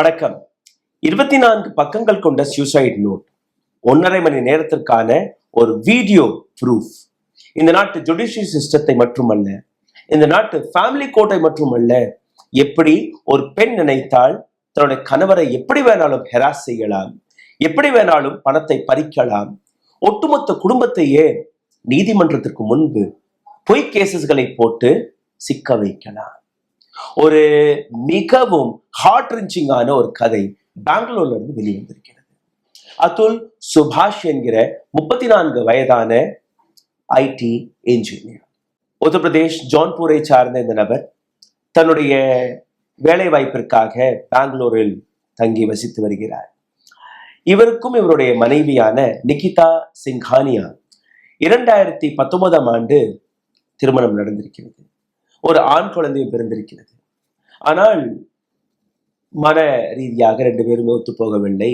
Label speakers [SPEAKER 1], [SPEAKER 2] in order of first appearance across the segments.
[SPEAKER 1] வணக்கம். 24 பக்கங்கள் கொண்ட சூசைட் நோட், 1.5 மணி நேரத்திற்கான ஒரு வீடியோ ப்ரூஃப். இந்த நாட்டு ஜுடிஷியல் சிஸ்டத்தை மட்டுமல்ல, இந்த நாட்டு ஃபேமிலி கோர்ட்டை மட்டுமல்ல, எப்படி ஒரு பெண் நினைத்தால் தன்னுடைய கணவரை எப்படி வேணாலும் ஹெராஸ் செய்யலாம், எப்படி வேணாலும் பணத்தை பறிக்கலாம், ஒட்டுமொத்த குடும்பத்தையே நீதிமன்றத்திற்கு முன்பு பொய் கேசஸ்களை போட்டு சிக்க வைக்கலாம். ஒரு மிகவும் ஹார்ட் ரிஞ்சிங்கான ஒரு கதை பெங்களூர்ல இருந்து வெளிவந்திருக்கிறது. அதுல் சுபாஷ் என்கிற 34 வயதான ஐடி என்ஜினியர். உத்தரப்பிரதேஷ் ஜோன்பூரை சார்ந்த இந்த நபர் தன்னுடைய வேலை வாய்ப்பிற்காக பெங்களூரில் தங்கி வசித்து வருகிறார். இவருக்கும் இவருடைய மனைவியான நிகிதா சிங்கானியா 2019ஆம் ஆண்டு திருமணம் நடந்திருக்கிறது. ஒரு ஆண் குழந்தையும் பிறந்திருக்கிறது. ஆனால் மன ரீதியாக 2 பேருமே ஒத்து போகவில்லை.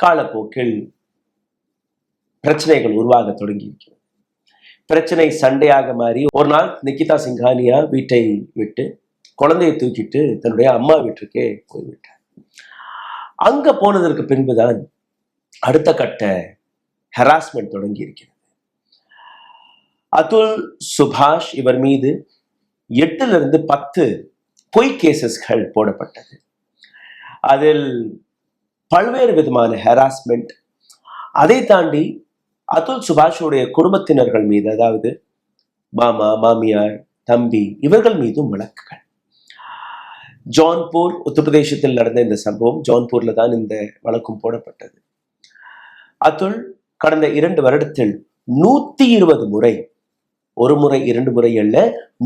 [SPEAKER 1] காலப்போக்கில் பிரச்சனைகள் உருவாக தொடங்கி இருக்கிறது. பிரச்சனை சண்டையாக மாறி ஒரு நாள் நிகிதா சிங்கானியா வீட்டை விட்டு குழந்தையை தூக்கிட்டு தன்னுடைய அம்மா வீட்டுக்கே போய்விட்டார். அங்க போனதற்கு பின்புதான் அடுத்த கட்ட ஹராஸ்மெண்ட் தொடங்கி இருக்கிறது. அதுல் சுபாஷ் இவர் மீது 8 to 10 பொய் கேசஸ்கள் போடப்பட்டது. அதில் பல்வேறு விதமான ஹராஸ்மெண்ட். அதை தாண்டி அதுல் சுபாஷுடைய குடும்பத்தினர்கள் மீது, அதாவது மாமா, மாமியார், தம்பி, இவர்கள் மீதும் வழக்குகள். ஜோன்பூர் உத்தரப்பிரதேசத்தில் நடந்த இந்த சம்பவம், ஜோன்பூர்ல தான் இந்த வழக்கும் போடப்பட்டது. அதுல் கடந்த 2 வருடத்தில் 120 முறை, ஒரு முறை 2 முறை அல்ல,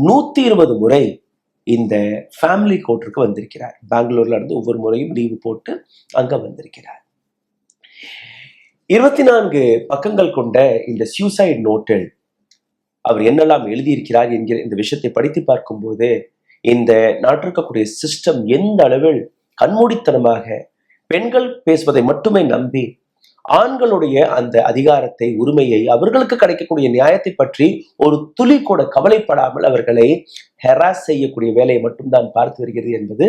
[SPEAKER 1] 120 முறை இந்த ஃபேமிலி கோர்ட்டுக்கு வந்திருக்கிறார். பெங்களூர்ல இருந்து ஒவ்வொரு முறையும் லீவு போட்டு அங்க வந்திருக்கிறார். 24 பக்கங்கள் கொண்ட இந்த சூசைட் நோட்டில் அவர் என்னெல்லாம் எழுதியிருக்கிறார் என்கிற இந்த விஷயத்தை படித்து பார்க்கும் போது இந்த நாட்டிற்கக்கூடிய சிஸ்டம் எந்த அளவில் கண்மூடித்தனமாக பெண்கள் பேசுவதை மட்டுமே நம்பி ஆண்களுடைய அந்த அதிகாரத்தை, உரிமையை, அவர்களுக்கு கிடைக்கக்கூடிய நியாயத்தை பற்றி ஒரு துளி கூட கவலைப்படாமல் அவர்களை ஹெராஸ் செய்யக்கூடிய வேலையை மட்டும்தான் பார்த்து வருகிறது என்பது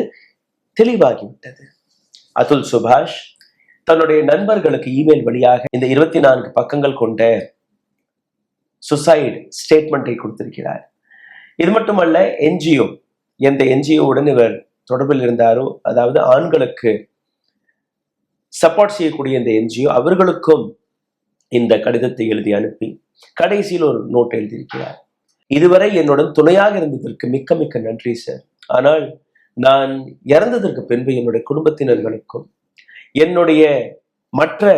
[SPEAKER 1] தெளிவாகிவிட்டது. அதுல் சுபாஷ் தன்னுடைய நண்பர்களுக்கு இமெயில் வழியாக இந்த 24 பக்கங்கள் கொண்ட சுசைட் ஸ்டேட்மெண்ட்டை கொடுத்திருக்கிறார். இது மட்டுமல்ல, என்ஜிஓ, எந்த என்ஜிஓவுடன் இவர் தொடர்பில் இருந்தாரோ, அதாவது ஆண்களுக்கு சப்போர்ட் செய்யக்கூடிய இந்த என்ஜிஓ, அவர்களுக்கும் இந்த கடிதத்தை எழுதி அனுப்பி கடைசியில் ஒரு நோட் எழுதியிருக்கிறார். இதுவரை என்னுடன் துணையாக இருந்ததற்கு மிக்க மிக்க நன்றி சார். ஆனால் நான் இறந்ததற்கு பின்பு என்னுடைய குடும்பத்தினர்களுக்கும் என்னுடைய மற்ற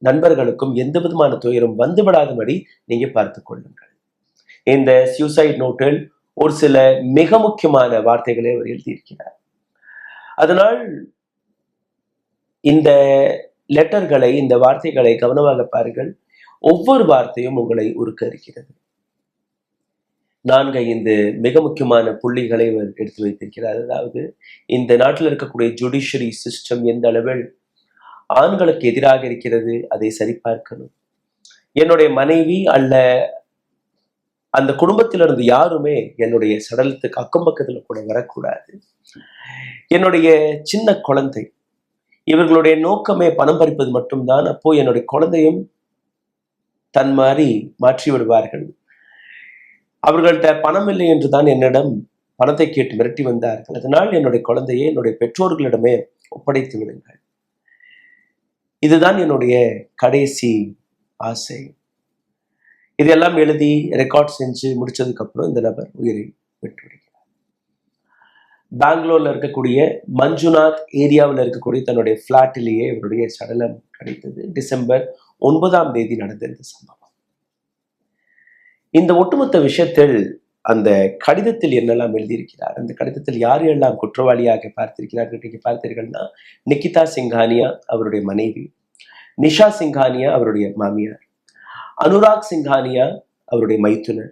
[SPEAKER 1] நண்பர்களுக்கும் எந்த விதமான துயரும் வந்துவிடாதபடி நீங்க பார்த்து கொள்ளுங்கள். இந்த சூசைட் நோட்டில் ஒரு சில மிக முக்கியமான வார்த்தைகளை அவர் எழுதியிருக்கிறார். அதனால் இந்த லெட்டர்களை, இந்த வார்த்தைகளை கவனமாக பாருங்கள். ஒவ்வொரு வார்த்தையும் உங்களை உருக்க இருக்கிறது. 4-5 மிக முக்கியமான புள்ளிகளை அவர் எடுத்து வைத்திருக்கிறார். அதாவது இந்த நாட்டில் இருக்கக்கூடிய ஜுடிஷியரி சிஸ்டம் எந்த அளவில் ஆண்களுக்கு எதிராக இருக்கிறது, அதை சரிபார்க்கணும். என்னுடைய மனைவி அல்ல அந்த குடும்பத்திலிருந்து யாருமே என்னுடைய சடலத்துக்கு அக்கம் பக்கத்தில் கூட வரக்கூடாது. என்னுடைய சின்ன குழந்தை, இவர்களுடைய நோக்கமே பணம் பறிப்பது மட்டும்தான். அப்போ என்னுடைய குழந்தையும் தன் மாதிரி மாற்றி விடுவார்கள். அவர்கள்ட்ட பணம் இல்லை என்றுதான் என்னிடம் பணத்தை கேட்டு மிரட்டி வந்தார்கள். அதனால் என்னுடைய குழந்தையை என்னுடைய பெற்றோர்களிடமே ஒப்படைத்து விடுங்கள். இதுதான் என்னுடைய கடைசி ஆசை. இதெல்லாம் எழுதி ரெக்கார்ட் செஞ்சு முடிச்சதுக்கு அப்புறம் இந்த நபர் உயிரை விட்டுவிடுகிறார். பெங்களூர்ல இருக்கக்கூடிய மஞ்சுநாத் ஏரியாவில் இருக்கக்கூடிய தன்னுடைய பிளாட்டிலேயே இவருடைய சடலம் கிடைத்தது. டிசம்பர் 9ஆம் தேதி நடந்த இந்த சம்பவம். இந்த ஒட்டுமொத்த விஷயத்தில் அந்த கடிதத்தில் என்னெல்லாம் எழுதியிருக்கிறார், அந்த கடிதத்தில் யாரெல்லாம் குற்றவாளியாக பார்த்திருக்கிறார்கள் நீங்க பார்த்தீர்கள்னா, நிகிதா சிங்கானியா அவருடைய மனைவி, நிஷா சிங்கானியா அவருடைய மாமியார், அனுராக் சிங்கானியா அவருடைய மைத்துனர்,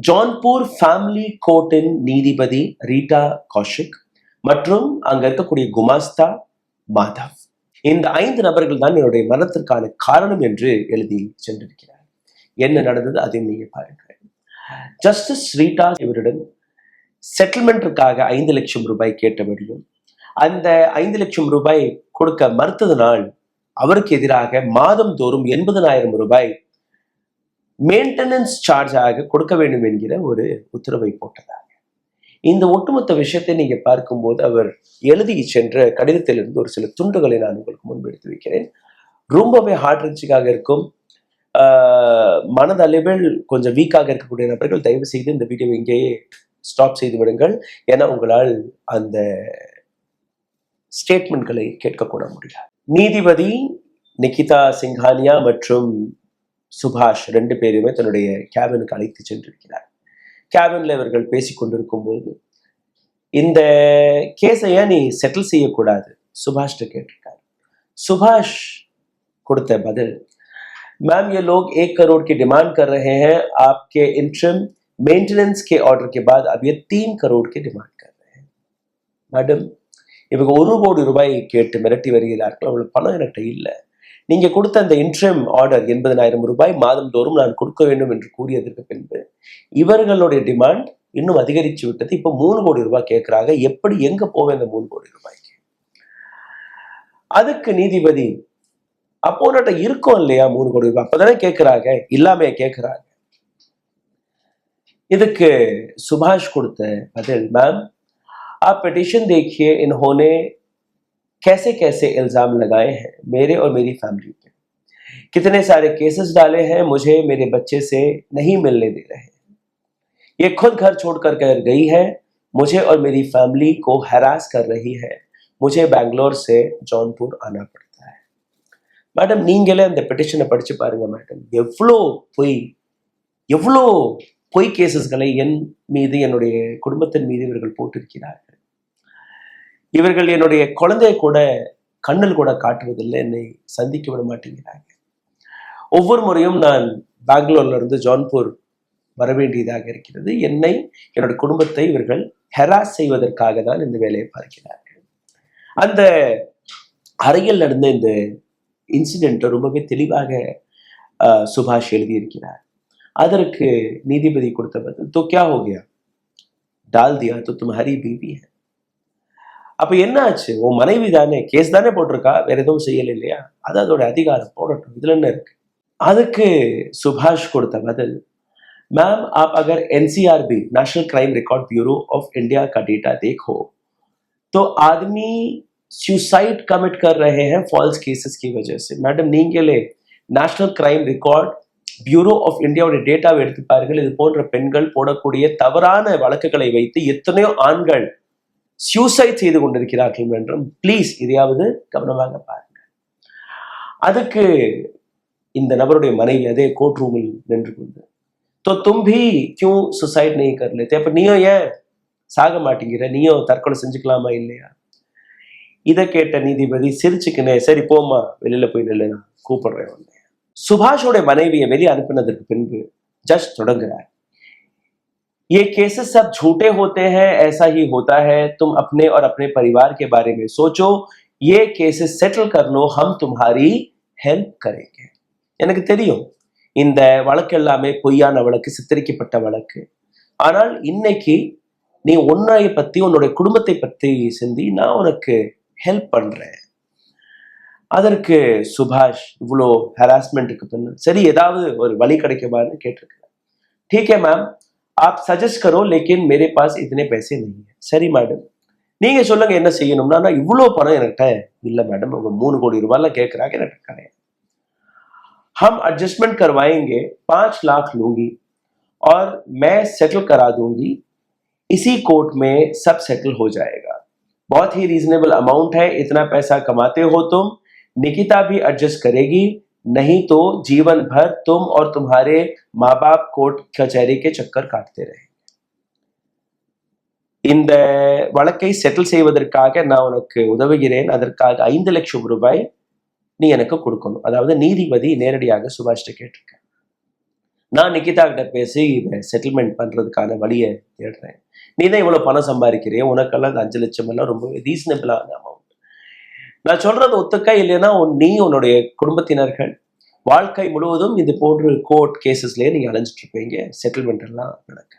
[SPEAKER 1] ஜோன்பூர் ஃபேமிலி கோர்ட்டின் நீதிபதி ரீட்டா கௌஷிக் மற்றும் அங்க இருக்கக்கூடிய குமாஸ்தா மாதவ். இந்த 5 நபர்கள் தான் என்னுடைய மரணத்திற்கான காரணம் என்று எழுதி சென்றிருக்கிறார். என்ன நடந்தது அதையும் நீங்க பாருங்கள். ஜஸ்டிஸ் ரீட்டா இவரிடம் செட்டில்மெண்ட்டுக்காக 5 லட்சம் ரூபாய் கேட்டபடியும் அந்த 5 லட்சம் ரூபாய் கொடுக்க மறுத்ததனால் அவருக்கு எதிராக மாதந்தோறும் 80,000 ரூபாய் மெயின்டெனன்ஸ் சார்ஜாக கொடுக்க வேண்டும் என்கிற ஒரு உத்தரவை போட்டதாக. இந்த ஒட்டுமொத்த விஷயத்தை நீங்க பார்க்கும்போது அவர் எழுதி சென்ற கடிதத்திலிருந்து ஒரு சில துண்டுகளை நான் உங்களுக்கு முன்பு எடுத்து வைக்கிறேன். ரொம்பவே ஹார்ட் ரிச்சிக்காக இருக்கும். மனதளவில் கொஞ்சம் வீக்காக இருக்கக்கூடிய நபர்கள் தயவு செய்து இந்த வீடியோ இங்கேயே ஸ்டாப் செய்து விடுங்கள். ஏன்னா உங்களால் அந்த ஸ்டேட்மெண்ட்களை கேட்கக்கூட முடியாது. நீதிபதி நிகிதா சிங்கானியா மற்றும் சுபாஷ் 2 பேருமே தன்னுடைய கேபினுக்கு அழைத்து சென்றிருக்கிறார். கேபின்ல இவர்கள் பேசிக்கொண்டிருக்கும் போது இந்த கேஸை ஏன் நீ செட்டில் செய்யக்கூடாது சுபாஷ்ட கேட்டிருக்காரு. சுபாஷ் கொடுத்த பதில், मैम ये लोग 1 करोड़ की डिमांड कर रहे हैं आपके इंटरिम मेंटेनेंस के ऑर्डर के बाद, अब ये 3 करोड़ की डिमांड कर रहे हैं. मैडम இவங்க 1 கோடி ரூபாய் கேட்டு மிரட்டி வருகிறார்கள். அவ்வளவு பணம் என்கிட்ட இல்லை. நீங்க கொடுத்த அந்த இன்ட்ரிம் ஆர்டர் 80,000 ரூபாய் மாதந்தோறும் நான் கொடுக்க வேண்டும் என்று கூறியதற்கு பின்பு இவர்களுடைய டிமாண்ட் இன்னும் அதிகரிச்சு விட்டது. இப்ப 3 கோடி ரூபாய் கேட்கிறாங்க. எப்படி எங்க போவேன் இந்த 3 கோடி ரூபாய்க்கு? அதுக்கு நீதிபதி, அப்போ உன்கிட்ட இருக்கும் இல்லையா 3 கோடி ரூபாய், அப்பதானே கேட்கிறாங்க, இல்லாம கேட்கிறாங்க. இதுக்கு சுபாஷ் கொடுத்த பதில், मैम आप पिटीशन देखिए, इन्होंने कैसे कैसे इल्जाम लगाए हैं मेरे और मेरी फैमिली पे, कितने सारे केसेस डाले हैं, मुझे मेरे बच्चे से नहीं मिलने दे रहे हैं, ये खुद घर छोड़कर कर गई है, मुझे और मेरी फैमिली को हरास कर रही है, मुझे बेंगलोर से जौनपुर आना पड़ता है. मैडम நீங்களே அந்த பெட்டிஷனை படிச்சு பாருங்க மேடம். எவ்வளோ பொய் கேசஸ்களை என் மீது, என்னுடைய குடும்பத்தின் மீது இவர்கள் போட்டிருக்கிறார்கள். இவர்கள் என்னுடைய குழந்தைய கூட கண்ணில் கூட காட்டுவதில்லை, என்னை சந்திக்க விட மாட்டேங்கிறாங்க. ஒவ்வொரு முறையும் நான் பெங்களூர்ல இருந்து ஜான்பூர் வர வேண்டியதாக இருக்கிறது. என்னை, என்னுடைய குடும்பத்தை இவர்கள் ஹெராஸ் செய்வதற்காக தான் இந்த வேலையை பார்க்கிறார்கள். அந்த அறையில் நடந்த இந்த இன்சிடென்ட்டை ரொம்பவே தெளிவாக சுபாஷ் எழுதியிருக்கிறார். அதற்கு நீதிபதி கொடுத்த பதில், तो क्या हो गया, डाल दिया तो तुम्हारी बीवी है. அப்ப என்ன ஆச்சு? உன் மனைவி தானே, கேஸ் தானே போட்டிருக்கா, வேற எதுவும் செய்யல இல்லையா? அது அதோட அதிகாரம், போடட்டும், இதுல என்ன இருக்கு? அதுக்கு சுபாஷ் கொடுத்த பதில், मैम आप अगर NCRB national crime record bureau of India का डेटा देखो तो आदमी सुसाइड कमिट कर रहे हैं फॉल्स केसेस की वजह से. मैडम நீங்களே national crime record bureau of இந்தியாவுடைய டேட்டாவை எடுத்து பாருங்கள். இது போன்ற பெண்கள் போடக்கூடிய தவறான வழக்குகளை வைத்து எத்தனையோ ஆண்கள் சூசைட் செய்து கொண்டிருக்கிறார்கள் என்றும் ப்ளீஸ் இதையாவது கவனமாக பாருங்க. அதுக்கு இந்த நபருடைய மனைவி அதே கோர்ட் ரூமில் நின்று கொண்டு, तो तुम भी क्यों सुसाइड नहीं कर लेते, அப்ப நீயும் ஏன் சாக மாட்டேங்கிற, நீயும் தற்கொலை செஞ்சுக்கலாமா இல்லையா? இதை கேட்ட நீதிபதி சிரிச்சுக்கினே, சரி போமா, வெளியில போய் நில்லு, நான் கூப்பிடுறேன். சுபாஷோட மனைவியை வெளியே அனுப்பினதற்கு பின்பு ஜட்ஜ் தொடங்குறார், ये केसेस सब झूठे होते हैं, ऐसा ही होता है, तुम अपने और अपने परिवार के बारे में सोचो, ये केसेस सेटल कर लो, हम तुम्हारी हेल्प करेंगे. எனக்கு தெரியும் இந்த வழக்கு எல்லாமே பொய்யான வழக்கு, சித்தரிக்கப்பட்ட வழக்கு. ஆனால் இன்னைக்கு நீ உன்னை பத்தி, உன்னுடைய குடும்பத்தை பத்தி சிந்தி, நான் உனக்கு ஹெல்ப் பண்றேன். அதற்கு சுபாஷ் இவ்வளோ ஹராஸ்மெண்ட்டுக்கு பின்ன சரி ஏதாவது ஒரு வழி கிடைக்குமான்னு கேட்டிருக்கிறேன். ठीक है मैम आप सजेस्ट करो लेकिन मेरे पास इतने पैसे नहीं है. சரி மேடம், நீங்க சொல்லுங்க என்ன செய்யணும்னா, நான் இவ்வளோ பணம் என்கிட்ட இல்லை மேடம், அவங்க 3 கோடி ரூபாய்லாம் கேட்குறாங்க, எனக்கு கிடையாது. हम एडजस्टमेंट करवाएंगे, 5 लाख लूंगी और मैं सेटल करा दूंगी, इसी कोर्ट में सब सेटल हो जाएगा, बहुत ही रीजनेबल अमाउंट है, इतना पैसा कमाते हो तुम, निकिता भी एडजस्ट करेगी, नहीं तो जीवन भर तुम और तुम्हारे माँ बाप कोर्ट कचहरी के चक्कर काटते रहे. இந்த வழக்கை செட்டில் செய்வதற்காக நான் உனக்கு உதவுகிறேன், அதற்காக 5 லட்சம் ரூபாய் நீ எனக்கு கொடுக்கணும். அதாவது நீதிபதி நேரடியாக சுபாஷ்ட கேட்டிருக்கேன். நான் நிகிதா கிட்ட பேசி இதை செட்டில்மெண்ட் பண்றதுக்கான வழியை தேடுறேன். நீ தான் இவ்வளவு பணம் சம்பாதிக்கிறே, உனக்கெல்லாம் 5 லட்சம் எல்லாம் ரொம்ப ரீசனபிளான அமௌண்ட். நான் சொல்றது ஒத்துக்க இல்லைன்னா நீ உன்னுடைய குடும்பத்தினர்கள் வாழ்க்கை முழுவதும் இது போன்ற கோர்ட் கேசஸ்லயே நீங்க அலைஞ்சிட்டு இருப்பீங்க, செட்டில்மெண்ட் எல்லாம் நடக்க.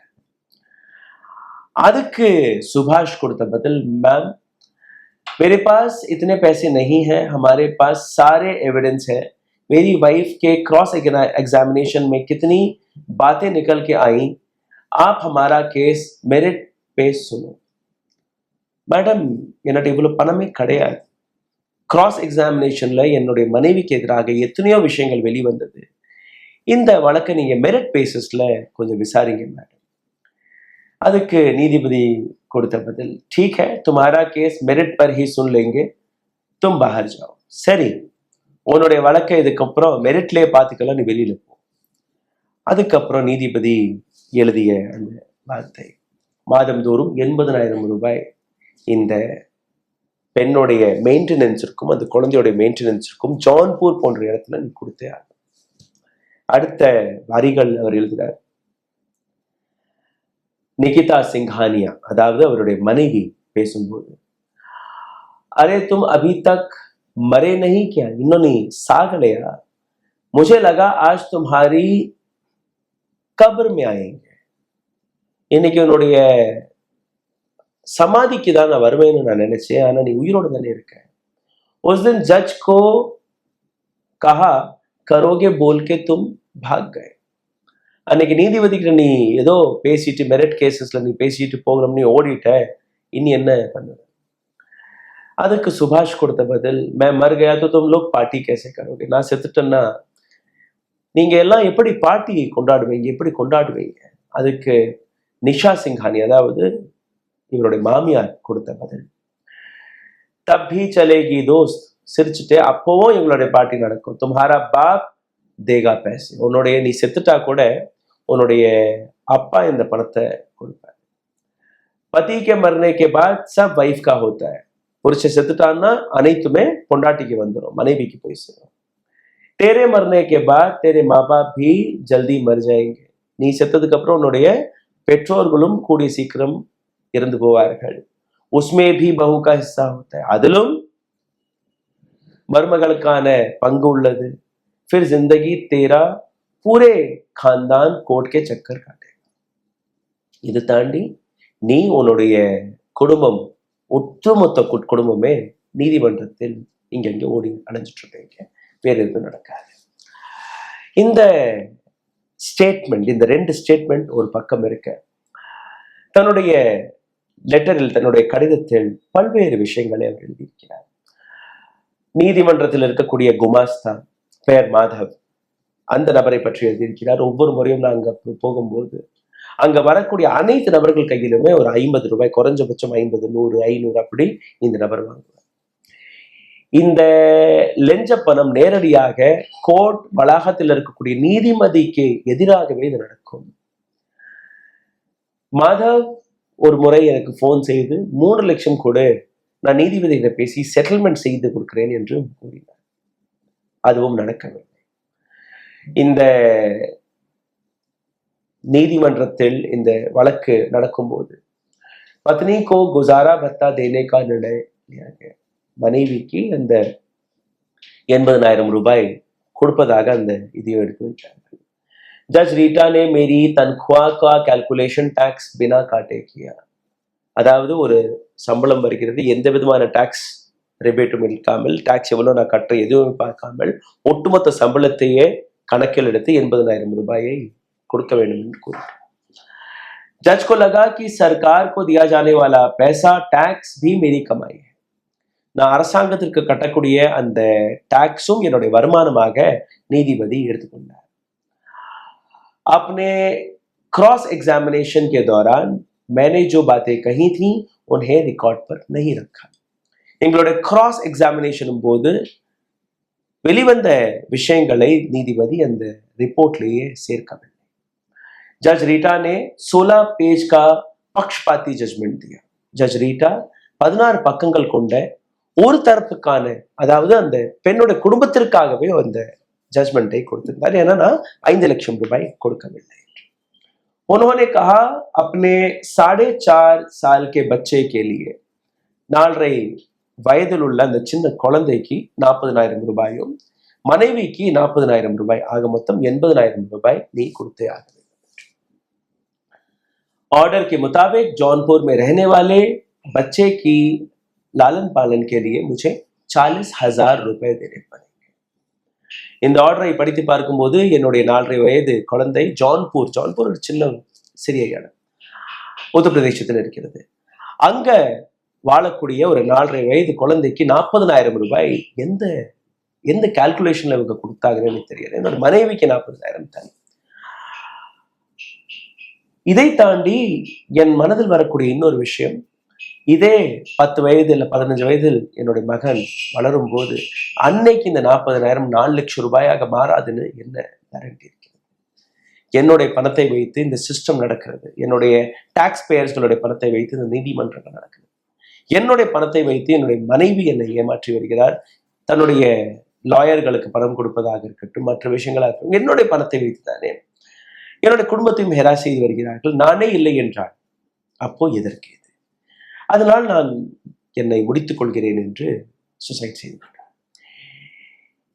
[SPEAKER 1] அதுக்கு சுபாஷ் கொடுத்த பதில், மேம் मेरे पास इतने पैसे नहीं हैं, हमारे पास सारे एविडेंस है, मेरी वाइफ के क्रॉस एग्जामिनेशन में कितनी बातें निकल के आई, आप हमारा केस मेरिट पे सुनो. மேடம், என்னோட இவ்வளவு பணமே கிடையாது. கிராஸ் எக்ஸாமினேஷன்ல என்னுடைய மனைவிக்கு எதிராக எத்தனையோ விஷயங்கள் வெளிவந்தது. இந்த வழக்கை நீங்க மெரிட் பேசிஸ்ல கொஞ்சம் விசாரிங்க மேடம். அதுக்கு நீதிபதி கொடுத்த பதில், ठीक है, तुम्हारा केस मेरिट पर ही सुन लेंगे, तुम बाहर जाओ. சரி, உன்னுடைய வழக்கை இதுக்கப்புறம் மெரிட்லயே பார்த்துக்கலாம், நீ வெளியில போ. அதுக்கப்புறம் நீதிபதி எழுதிய அந்த வார்த்தை, மாதந்தோறும் 80,000 ரூபாய் இந்த பெண்ணுடைய மெயின்டெனன்ஸிற்கும் அந்த குழந்தையுடைய மெயின்டெனன்ஸிற்கும் ஜான்பூர் போன்ற இடத்துல நீ கொடுத்தே ஆகும். அடுத்த வரிகள் அவர் எழுதுகிறார், நிகிதா சிங்கானியா, அதாவது அவருடைய மனைவி பேசும்போது, அரே तुम अभी तक मरे नहीं क्या, இன்னும் நீ சாகலையா, मुझे लगा आज तुम्हारी कब्र में आएंगे, இன்னைக்கு உன்னுடைய சமாதிக்கு தான் நான் வருவேன்னு நான் நினைச்சேன், ஆனா நீ உயிரோட தானே இருக்க. उस दिन जज को कहा करोगे बोल के तुम भाग गए. அன்னைக்கு நீதிபதிக்கு நீ ஏதோ பேசிட்டு மெரிட் கேசஸ்ல நீ பேசிட்டு போகணும், நீ ஓடிட்ட, இனி என்ன பண்ணுவ. அதுக்கு சுபாஷ் கொடுத்த பதில், मैं मर गया तो तुम लोग पार्टी कैसे करोगे, நான் செத்துட்டேன்னா நீங்க எல்லாம் எப்படி பார்ட்டி கொண்டாடுவீங்க, எப்படி கொண்டாடுவீங்க. அதுக்கு நிஷா சிங்கானி, அதாவது இவருடைய மாமியார் கொடுத்த பதில், तब भी चलेगी दोस्त, சிரிச்சுட்டு அப்பவும் எங்களுடைய பார்ட்டி நடக்கும், तुम्हारा बाप देगा पैसे, உன்னுடைய நீ செத்துட்டா கூட உன்னுடைய அப்பா இந்த பணத்தை கொடுப்பார். पति के मरने के बाद सब वाइफ का होता है, புருஷன் செத்துட்டான்னா அனைத்துமே பொண்டாட்டிக்கு வந்துடும், மனைவிக்கு போய் சேரும். तेरे मरने के बाद तेरे माँ बाप भी जल्दी मर जाएंगे, நீ செத்ததுக்கு அப்புறம் உன்னுடைய பெற்றோர்களும் கூடிய சீக்கிரம் இறந்து போவார்கள். उसमें भी बहू का हिस्सा होता है, அதிலும் மருமகளுக்கான பங்கு உள்ளது. फिर जिंदगी तेरा पूरे खानदान कोर्ट के चक्कर काटे, இது தாண்டி நீ உன்னுடைய குடும்பம், ஒட்டுமொத்த குடும்பமே நீதிமன்றத்தில் இங்க ஓடி அடைஞ்சிட்டு இருக்கீங்க, வேற எதுவும் நடக்காது. இந்த ஸ்டேட்மெண்ட், இந்த 2 ஸ்டேட்மெண்ட் ஒரு பக்கம் இருக்க, தன்னுடைய லெட்டரில், தன்னுடைய கடிதத்தில் பல்வேறு விஷயங்களை அவர் எழுதியிருக்கிறார். நீதிமன்றத்தில் இருக்கக்கூடிய குமாஸ்தா பெயர் மாதவ், அந்த நபரை பற்றி எழுதியிருக்கிறார். ஒவ்வொரு முறையும் நான் அங்க போகும்போது அங்க வரக்கூடிய அனைத்து நபர்கள் கையிலுமே ஒரு 50 ரூபாய், குறைஞ்சபட்சம் 50, 100, 500 அப்படி இந்த நபர் வாங்குவார். இந்த லெஞ்ச பணம் நேரடியாக கோர்ட் வளாகத்தில் இருக்கக்கூடிய நீதிமதிக்கு எதிராகவே இது நடக்கும். மாதவ் ஒரு முறை எனக்கு போன் செய்து 3 லட்சம் கொடு, நான் நீதிபதியிட பேசி செட்டில்மெண்ட் செய்து கொடுக்கிறேன் என்று கூறினார். அதுவும் நடக்கவில்லை. இந்த நீதிமன்றத்தில் இந்த வழக்கு நடக்கும்போது பத்னி கோ குசாரா பத்தா தேனே கா நிர்ணய लिया गया, மனைவிக்கு அந்த 80,000 ரூபாய் கொடுப்பதாக அந்த இதையும் எடுத்து வைத்தார்கள். जज रीटा ने मेरी तनख्वाह का कैलकुलेशन टैक्स बिना काटे किया, அதாவது ஒரு சம்பளம் வருகிறது, எந்த விதமான டாக்ஸ் ரிபேட்டும் இல்லாமல், டாக்ஸ் எவ்வளவு நான் கட்டுற எதுவும் பார்க்காமல் ஒட்டுமொத்த சம்பளத்தையே கணக்கில் எடுத்து 80,000 ரூபாயை கொடுக்க வேண்டும் என்று கூறினார். जज को लगा कि सरकार को दिया जाने वाला पैसा टैक्स भी मेरी कमाई है, நான் அரசாங்கத்திற்கு கட்டக்கூடிய அந்த டாக்ஸும் என்னுடைய வருமானமாக நீதிபதி எடுத்துக்கொண்டார். अपने क्रॉस एग्जामिनेशन के दौरान मैंने जो बातें कही थी उन्हें रिकॉर्ड पर नहीं रखा. எங்களுடைய கிராஸ் எக்ஸாமினேஷனும் போது வெளிவந்த விஷயங்களை நீதிபதி அந்த ரிப்போர்ட்லேயே சேர்க்கவில்லை. जज रीटा ने 16 पेज का पक्षपाती जजमेंट दिया. जज रीटा 16 பக்கங்கள் கொண்ட ஒரு தரப்புக்கான, அதாவது அந்த பெண்ணுடைய குடும்பத்திற்காகவே அந்த ஜட்மெண்ட்டை கொடுத்திருந்தார். ஏன்னா 5 லட்சம் ரூபாய் கொடுக்கவில்லை. उन्होंने कहा अपने 4.5 साल के बच्चे के लिए, 4.5 வயதில் உள்ள அந்த சின்ன குழந்தைக்கு 40,000 ரூபாயும் மனைவிக்கு 40,000 ரூபாய், ஆக மொத்தம் 80,000 ரூபாய் நீ கொடுத்தே ஆக வேண்டும். ऑर्डर के मुताबिक जौनपुर में रहने वाले बच्चे की लालन पालन के लिए मुझे 40,000 रुपए देने पड़ेंगे. இந்த ஆர்டரை படித்து பார்க்கும்போது என்னுடைய 4.5 வயது குழந்தை ஜான்பூர் ஒரு சின்ன சிறிய இடம் உத்தரப்பிரதேசத்தில் இருக்கிறது. அங்க வாழக்கூடிய ஒரு 4.5 வயது குழந்தைக்கு 40,000 ரூபாய் எந்த எந்த கால்குலேஷன்ல இவங்க கொடுத்தாங்கன்னு தெரியல. என்னோட மனைவிக்கு 40,000 தான். இதை தாண்டி என் மனதில் வரக்கூடிய இன்னொரு விஷயம், இதே 10 வயது இல்லை 15 வயதில் என்னுடைய மகன் வளரும் போது அன்னைக்கு இந்த 40,000 4 லட்சம் ரூபாயாக மாறாதுன்னு என்ன கேரண்டி இருக்கிறது? என்னுடைய பணத்தை வைத்து இந்த சிஸ்டம் நடக்கிறது. என்னுடைய டாக்ஸ் பேயர்ஸ்களுடைய பணத்தை வைத்து இந்த நீதிமன்றங்கள் நடக்குது. என்னுடைய பணத்தை வைத்து என்னுடைய மனைவி என்னை ஏமாற்றி வருகிறார். தன்னுடைய லாயர்களுக்கு பணம் கொடுப்பதாக இருக்கட்டும், மற்ற விஷயங்களாக இருக்கட்டும், என்னுடைய பணத்தை வைத்து தானே என்னுடைய குடும்பத்தையும் ஹெராஸ் செய்து வருகிறார்கள். நானே இல்லை என்றால் அப்போ எதற்கு இது? அதனால் நான் என்னை முடித்துக் கொள்கிறேன் என்று சுசைட் செய்து கொண்டார்.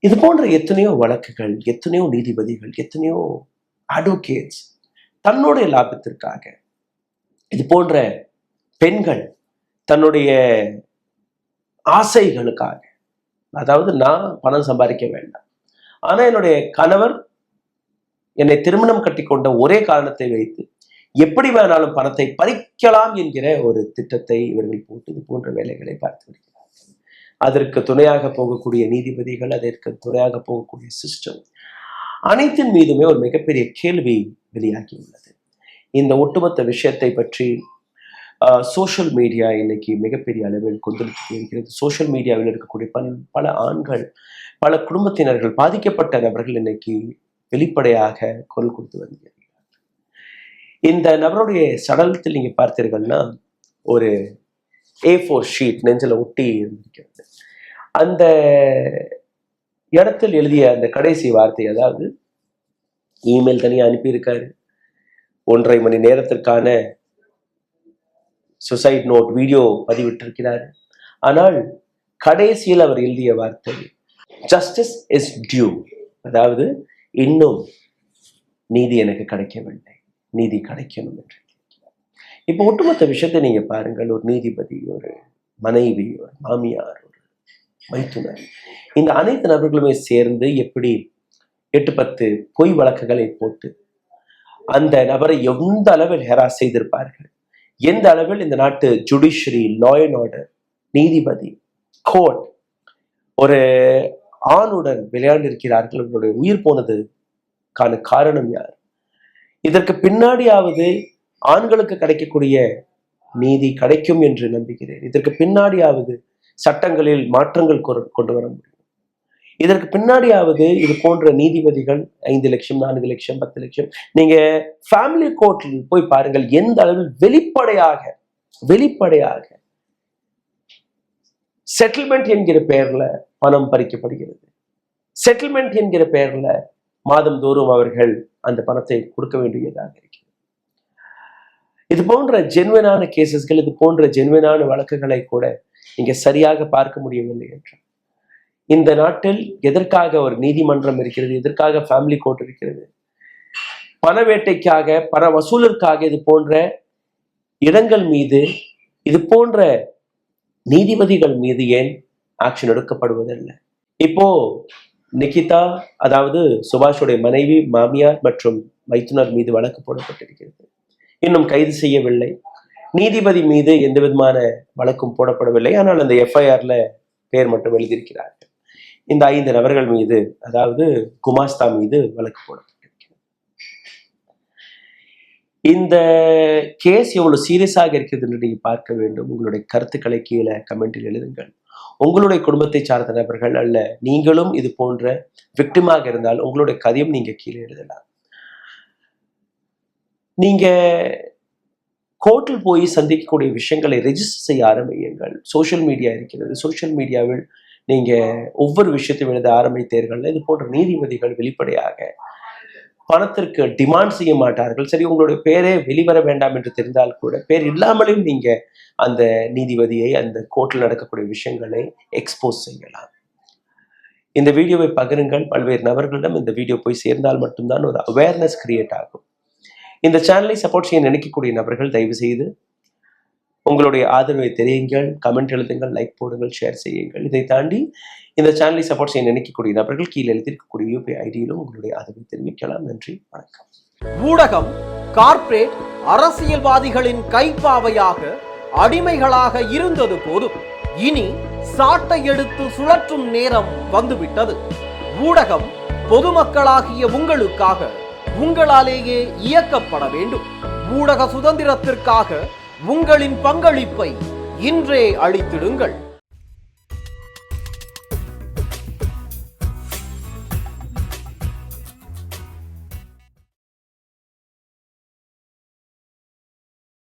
[SPEAKER 1] இது போன்ற எத்தனையோ வழக்குகள், எத்தனையோ நீதிபதிகள், எத்தனையோ அட்வொகேட்ஸ் தன்னுடைய லாபத்திற்காக, இது போன்ற பெண்கள் தன்னுடைய ஆசைகளுக்காக, அதாவது நான் பணம் சம்பாதிக்க வேண்டாம், ஆனா என்னுடைய கணவர் என்னை திருமணம் கட்டி கொண்ட ஒரே காரணத்தை வைத்து எப்படி வேணாலும் பணத்தை பறிக்கலாம் என்கிற ஒரு திட்டத்தை இவர்கள் போட்டு இது போன்ற வேலைகளை பார்த்து வருகிறார்கள். அதற்கு துணையாக போகக்கூடிய நீதிபதிகள், அதற்கு துணையாக போகக்கூடிய சிஸ்டம், அனைத்தின் மீதுமே ஒரு மிகப்பெரிய கேள்வி வெளியாகி உள்ளது. இந்த ஒட்டுமொத்த விஷயத்தை பற்றி சோஷியல் மீடியா இன்னைக்கு மிகப்பெரிய அளவில் கொந்தளித்து இருக்கிறது. சோஷியல் மீடியாவில் இருக்கக்கூடிய பல ஆண்கள், பல குடும்பத்தினர்கள், பாதிக்கப்பட்ட நபர்கள் இன்னைக்கு வெளிப்படையாக குரல் கொடுத்து வருகிறார்கள். இந்த நபருடைய சடலத்தில் நீங்க பார்த்தீர்கள்னா ஒரு A4 ஷீட் நெஞ்சில ஒட்டி இருந்திருக்கிறது. அந்த இடத்தில் எழுதிய அந்த கடைசி வார்த்தை, அதாவது இமெயில் தனியாக அனுப்பியிருக்காரு, 1.5 மணி நேரத்திற்கான சுசைட் நோட் வீடியோ பதிவிட்டிருக்கிறார். ஆனால் கடைசியில் அவர் எழுதிய வார்த்தை ஜஸ்டிஸ் இஸ் டியூ, அதாவது இன்னும் நீதி எனக்கு கிடைக்கவில்லை, நீதி கிடைக்கணும் என்று. இப்போ ஒட்டுமொத்த விஷயத்தை நீங்க பாருங்கள். ஒரு நீதிபதி, ஒரு மனைவி, ஒரு மாமியார், ஒரு மைத்துனர், இந்த அனைத்து நபர்களுமே சேர்ந்து எப்படி 8-10 பொய் வழக்குகளை போட்டு அந்த நபரை எந்த அளவில் ஹெராஸ் செய்திருப்பார்கள், எந்த அளவில் இந்த நாட்டு ஜுடிஷரி, லா அண்ட் ஆர்டர், நீதிபதி, கோர்ட் ஒரு ஆணுடன் விளையாண்டு இருக்கிறார்கள். அவர்களுடைய உயிர் போனதுக்கான காரணம் யார்? இதற்கு பின்னாடியாவது ஆண்களுக்கு கிடைக்கக்கூடிய நீதி கிடைக்கும் என்று நம்புகிறேன். இதற்கு பின்னாடியாவது சட்டங்களில் மாற்றங்கள் கொண்டு வர முடியும். இதற்கு பின்னாடியாவது இது போன்ற நீதிபதிகள் 5 லட்சம், 4 லட்சம், 10 லட்சம், நீங்க ஃபேமிலி கோர்ட்டில் போய் பாருங்கள், எந்த அளவில் வெளிப்படையாக செட்டில்மெண்ட் என்கிற பெயர்ல பணம் பறிக்கப்படுகிறது. செட்டில்மெண்ட் என்கிற பெயர்ல மாதந்தோறும் அவர்கள் அந்த பணத்தை கொடுக்க வேண்டியதாக இருக்கிறது. இது போன்ற ஜென்வனான கேசஸ்கள், இது போன்ற ஜென்வனான வழக்குகளை கூட இங்க சரியாக பார்க்க முடியவில்லை என்று. இந்த நாட்டில் எதற்காக ஒரு நீதிமன்றம் இருக்கிறது? எதற்காக ஃபேமிலி கோர்ட் இருக்கிறது? பண வேட்டைக்காக, பண வசூலிற்காக இது போன்ற இடங்கள் மீது, இது போன்ற நீதிபதிகள் மீது ஏன் ஆக்ஷன் எடுக்கப்படுவதில்லை? இப்போ நிகிதா, அதாவது சுபாஷுடைய மனைவி, மாமியார் மற்றும் மைத்துனர் மீது வழக்கு போடப்பட்டிருக்கிறது. இன்னும் கைது செய்யவில்லை. நீதிபதி மீது எந்த விதமான வழக்கும் போடப்படவில்லை. ஆனால் அந்த எஃப்ஐஆர்ல பெயர் மட்டும் எழுதியிருக்கிறார்கள். இந்த 5 நபர்கள் மீது, அதாவது குமாஸ்தா மீது வழக்கு போடப்பட்டிருக்கிறது. இந்த கேஸ் எவ்வளவு சீரியஸாக இருக்கிறது என்று நீங்க பார்க்க வேண்டும். உங்களுடைய கருத்துக்களை கீழே கமெண்டில் எழுதுங்கள். உங்களுடைய குடும்பத்தை சார்ந்த நபர்கள் அல்ல நீங்களும் இது போன்ற விக்டிமாக இருந்தால் உங்களுடைய கதையும் நீங்க கீழே எழுதலாம். நீங்க கோர்ட்டில் போய் சந்திக்கக்கூடிய விஷயங்களை ரெஜிஸ்டர் செய்ய ஆரம்பியுங்கள். சோஷியல் மீடியா இருக்கிறது. சோஷியல் மீடியாவில் நீங்க ஒவ்வொரு விஷயத்தையும் எழுத ஆரம்பித்தீர்கள். இது போன்ற நீதிபதிகள் வெளிப்படையாக பணத்திற்கு டிமாண்ட் செய்ய மாட்டார்கள். சரி, உங்களுடைய பேரே வெளிவர வேண்டாம் என்று தெரிந்தால் கூட பேர் இல்லாமலும் நீங்க அந்த நீதிபதியை, அந்த கோர்ட்டில் நடக்கக்கூடிய விஷயங்களை எக்ஸ்போஸ் செய்யலாம். இந்த வீடியோவை பகிருங்கள். பல்வேறு நபர்களிடம் இந்த வீடியோ போய் சேர்ந்தால் மட்டும்தான் ஒரு அவேர்னஸ் கிரியேட் ஆகும். இந்த சேனலை சப்போர்ட் செய்ய நினைக்கக்கூடிய நபர்கள் தயவு செய்து உங்களுடைய ஆதரவை தெரியுங்கள், கமெண்ட் எழுதுங்கள், லைக் போடுங்கள், ஷேர் செய்யுங்கள். இதை தாண்டி இந்த சேனலை சப்போர்ட் செய்ய நினைக்கக்கூடிய நபர்கள் கீழே எழுதியிருக்கக்கூடிய யூபிஐ ஐடியிலும் உங்களுடைய ஆதரவை தெரிவிக்கலாம். நன்றி, வணக்கம்.
[SPEAKER 2] ஊடகம் கார்ப்பரேட் அரசியல்வாதிகளின் கைப்பாவையாக அடிமைகளாக இருந்தது போதும். இனி சாட்டை எடுத்து சுழற்றும் நேரம் வந்துவிட்டது. ஊடகம் பொதுமக்களாகிய உங்களுக்காக உங்களாலேயே இயக்கப்பட வேண்டும். ஊடக சுதந்திரத்திற்காக உங்களின் பங்களிப்பை இன்றே அளித்திடுங்கள்.